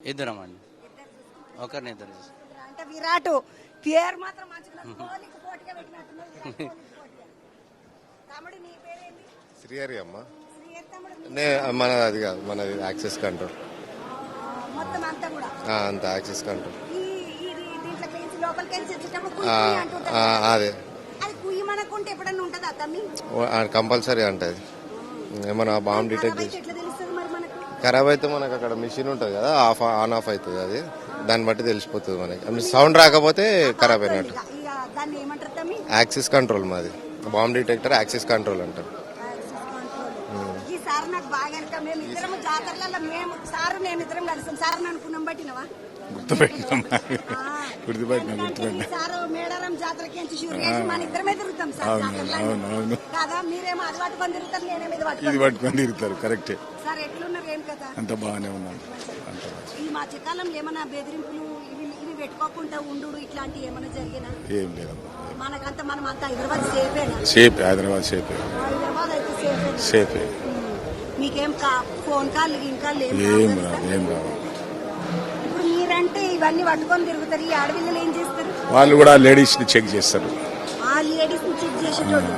ఇద్దరం అండి, ఒకరిని ఇద్దరు. అంటే విరాట్ పేరు మాత్రం మంచిగా కోహ్లీకి పోటీగా పెట్టినట్టున్నావు. విరాట్ కోహ్లీకి పోటీగా. తమ్ముడు నీ పేరేంటి? శ్రీహరి అమ్మ. శ్రీహరి తమ్ముడు మనది అది కాదు, మనది యాక్సెస్ కంట్రోల్. మొత్తం అంతా కూడా అంత యాక్సెస్ కంట్రోల్ దీంట్లోకి వెళ్ళి లోపలికి వెళ్ళి వచ్చేటప్పుడు కుయ్యి కుయ్యి అంటుంటారు. అదే అది కుయ్యి మనకుంటే ఎప్పుడన్నా ఉంటుందా తమ్మి? కంపల్సరీ అంటది. ఏమన్నా బాంబ్ డిటెక్ట్ చేసి ఎట్లా తెలుస్తుంది మరి మనకు? ఖరాబ్ అయితే మనకు అక్కడ మిషన్ ఉంటుంది కదా, ఆన్ ఆఫ్ అవుతుంది. అది దాన్ని బట్టి తెలిసిపోతుంది మనకి. సౌండ్ రాకపోతే ఖరాబ్ అయినట్టు. ఇక దాన్ని ఏమంటారు తమ్మి? యాక్సెస్ కంట్రోల్ మాది. బాంబ్ డిటెక్టర్ యాక్సెస్ కంట్రోల్ అంటారు. ఈ సార్ నాకు బాగా వెనక మేము ఇద్దరం జాతరలలో మేము సారు నేను ఇద్దరం కలిసాం. సార్ అనుకున్నాం బట్టినవా? సారు మేడారం జాతరకి మన ఇద్దరమే తిరుగుతాం సార్. కాదా మీరేమో అది పట్టుకొని తిరుగుతారు, నేనేమో ఇది పట్టుకొని తిరుగుతారు. కరెక్టే సార్. ఎట్లున్నారు ఏం కదా? అంత బాగానే ఉన్నాను. ఈ మధ్యకాలంలో ఏమైనా బెదిరింపులు ఇవి పెట్టుకోకుండా ఉండు ఇట్లాంటివి ఏమైనా జరిగినా? ఏం లేదమ్మా, మనకంతా మనం అంతా హైదరాబాద్ సేఫేనా? సేఫ్. హైదరాబాద్ సేఫ్. హైదరాబాద్ అయితే సేఫే. సేఫ్. మీకేం ఫోన్ కాల్ ఇంకా ఏం రావు, ఏం రావు. ఇప్పుడు మీరంటే ఇవన్నీ పట్టుకొని తిరుగుతారు, ఈ ఆడపిల్లలు ఏం చేస్తారు? వాళ్ళు కూడా లేడీస్ ని చెక్ చేస్తారు. ఆ లేడీస్ ని చెక్ చేసేటోళ్ళు